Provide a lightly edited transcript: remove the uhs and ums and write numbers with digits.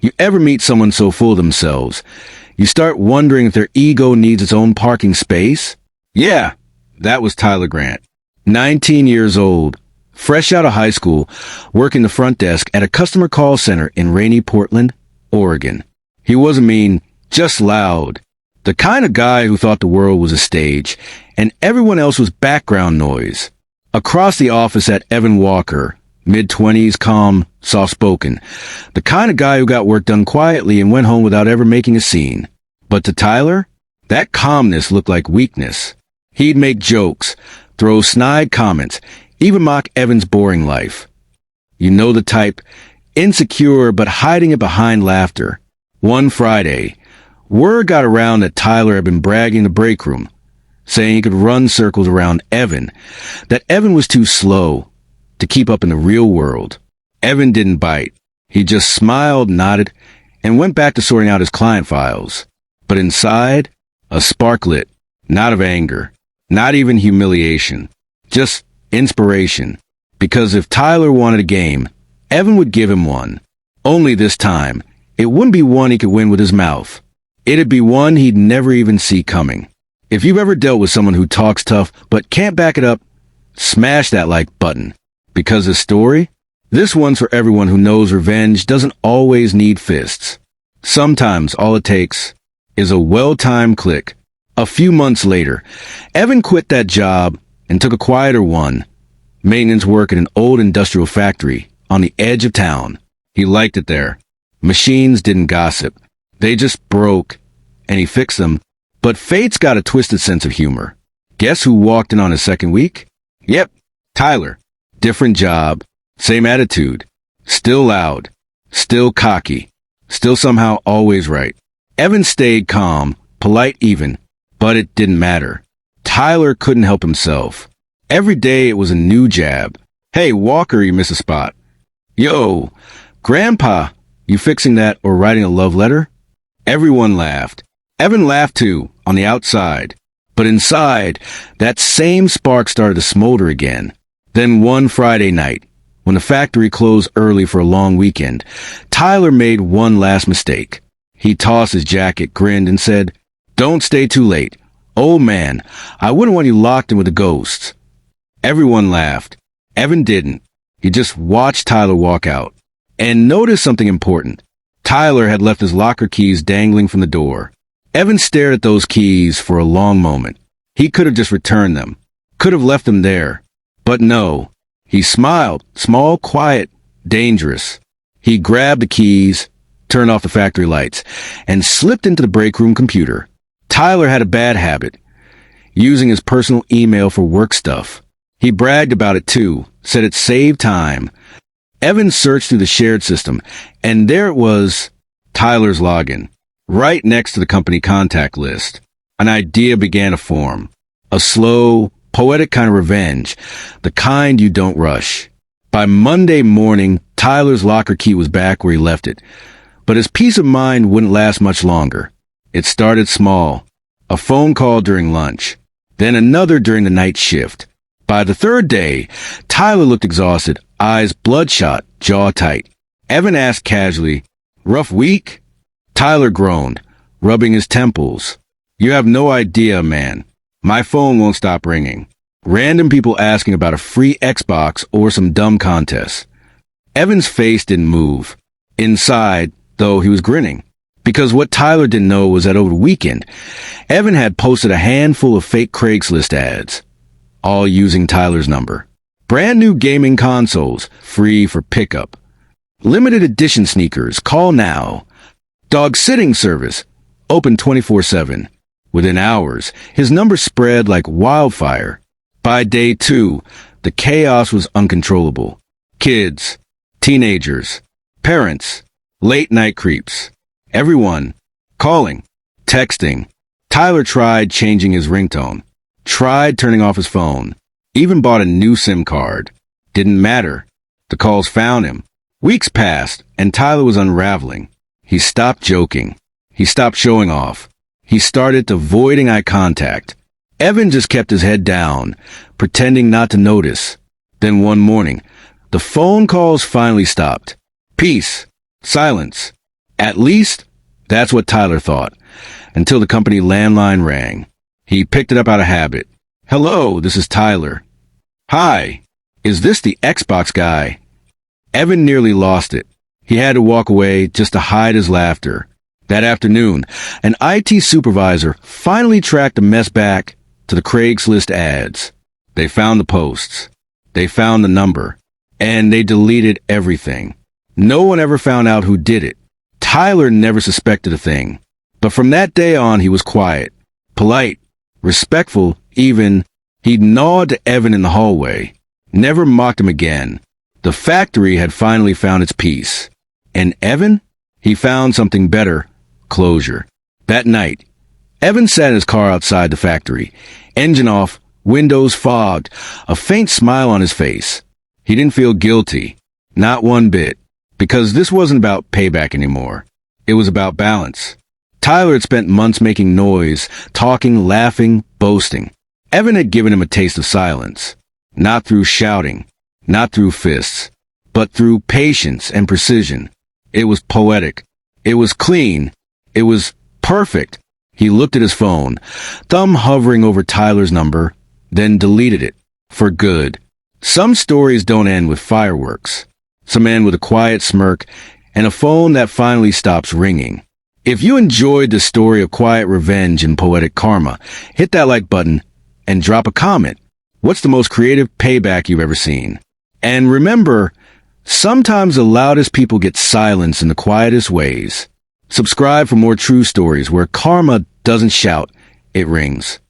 You ever meet someone so full of themselves, you start wondering if their ego needs its own parking space? Yeah, that was Tyler Grant. 19 years old, fresh out of high school, working the front desk at a customer call center in rainy Portland, Oregon. He wasn't mean, just loud. The kind of guy who thought the world was a stage, and everyone else was background noise. Across the office at Evan Walker, mid-20s, calm, soft-spoken. The kind of guy who got work done quietly and went home without ever making a scene. But to Tyler, that calmness looked like weakness. He'd make jokes, throw snide comments, even mock Evan's boring life. You know the type, insecure but hiding it behind laughter. One Friday, word got around that Tyler had been bragging in the break room, saying he could run circles around Evan, that Evan was too slow to keep up in the real world. Evan didn't bite. He just smiled, nodded, and went back to sorting out his client files. But inside, a spark lit, not of anger, not even humiliation, just inspiration. Because if Tyler wanted a game, Evan would give him one. Only this time, it wouldn't be one he could win with his mouth. It'd be one he'd never even see coming. If you've ever dealt with someone who talks tough but can't back it up, smash that like button. Because this story? This one's for everyone who knows revenge doesn't always need fists. Sometimes all it takes is a well-timed click. A few months later, Evan quit that job and took a quieter one, maintenance work at an old industrial factory on the edge of town. He liked it there. Machines didn't gossip. They just broke, and he fixed them. But fate's got a twisted sense of humor. Guess who walked in on his second week? Yep, Tyler. Different job, same attitude. Still loud, still cocky, still somehow always right. Evan stayed calm, polite even, but it didn't matter. Tyler couldn't help himself. Every day it was a new jab. Hey, Walker, you miss a spot. Yo, Grandpa, you fixing that or writing a love letter? Everyone laughed. Evan laughed too, on the outside. But inside, that same spark started to smolder again. Then one Friday night, when the factory closed early for a long weekend, Tyler made one last mistake. He tossed his jacket, grinned, and said, "Don't stay too late. Old man, I wouldn't want you locked in with the ghosts." Everyone laughed. Evan didn't. He just watched Tyler walk out. And noticed something important. Tyler had left his locker keys dangling from the door. Evan stared at those keys for a long moment. He could have just returned them. Could have left them there. But no. He smiled. Small, quiet, dangerous. He grabbed the keys, turned off the factory lights, and slipped into the break room computer. Tyler had a bad habit, using his personal email for work stuff. He bragged about it too, said it saved time. Evan searched through the shared system, and there it was, Tyler's login, right next to the company contact list. An idea began to form. A slow, poetic kind of revenge, the kind you don't rush. By Monday morning, Tyler's locker key was back where he left it. But his peace of mind wouldn't last much longer. It started small. A phone call during lunch. Then another during the night shift. By the third day, Tyler looked exhausted, eyes bloodshot, jaw tight. Evan asked casually, "Rough week?" Tyler groaned, rubbing his temples. "You have no idea, man. My phone won't stop ringing. Random people asking about a free Xbox or some dumb contest." Evan's face didn't move. Inside, though, he was grinning. Because what Tyler didn't know was that over the weekend, Evan had posted a handful of fake Craigslist ads, all using Tyler's number. Brand new gaming consoles, free for pickup. Limited edition sneakers, call now. Dog sitting service, open 24/7. Within hours, his number spread like wildfire. By day 2, the chaos was uncontrollable. Kids, teenagers, parents, late-night creeps. Everyone, calling, texting. Tyler tried changing his ringtone, tried turning off his phone, even bought a new SIM card. Didn't matter. The calls found him. Weeks passed, and Tyler was unraveling. He stopped joking. He stopped showing off. He started avoiding eye contact. Evan just kept his head down, pretending not to notice. Then one morning, the phone calls finally stopped. Peace. Silence. At least, that's what Tyler thought, until the company landline rang. He picked it up out of habit. Hello, this is Tyler. Hi, is this the Xbox guy? Evan nearly lost it. He had to walk away just to hide his laughter. That afternoon, an IT supervisor finally tracked the mess back to the Craigslist ads. They found the posts. They found the number. And they deleted everything. No one ever found out who did it. Tyler never suspected a thing. But from that day on, he was quiet, polite, respectful, even. He'd nod to Evan in the hallway. Never mocked him again. The factory had finally found its peace. And Evan? He found something better. Closure. That night, Evan sat in his car outside the factory. Engine off, windows fogged, a faint smile on his face. He didn't feel guilty. Not one bit. Because this wasn't about payback anymore. It was about balance. Tyler had spent months making noise, talking, laughing, boasting. Evan had given him a taste of silence. Not through shouting, not through fists, but through patience and precision. It was poetic. It was clean. It was perfect. He looked at his phone, thumb hovering over Tyler's number, then deleted it. For good. Some stories don't end with fireworks. Some end with a quiet smirk and a phone that finally stops ringing. If you enjoyed the story of quiet revenge and poetic karma, hit that like button and drop a comment. What's the most creative payback you've ever seen? And remember, sometimes the loudest people get silence in the quietest ways. Subscribe for more true stories where karma doesn't shout, it rings.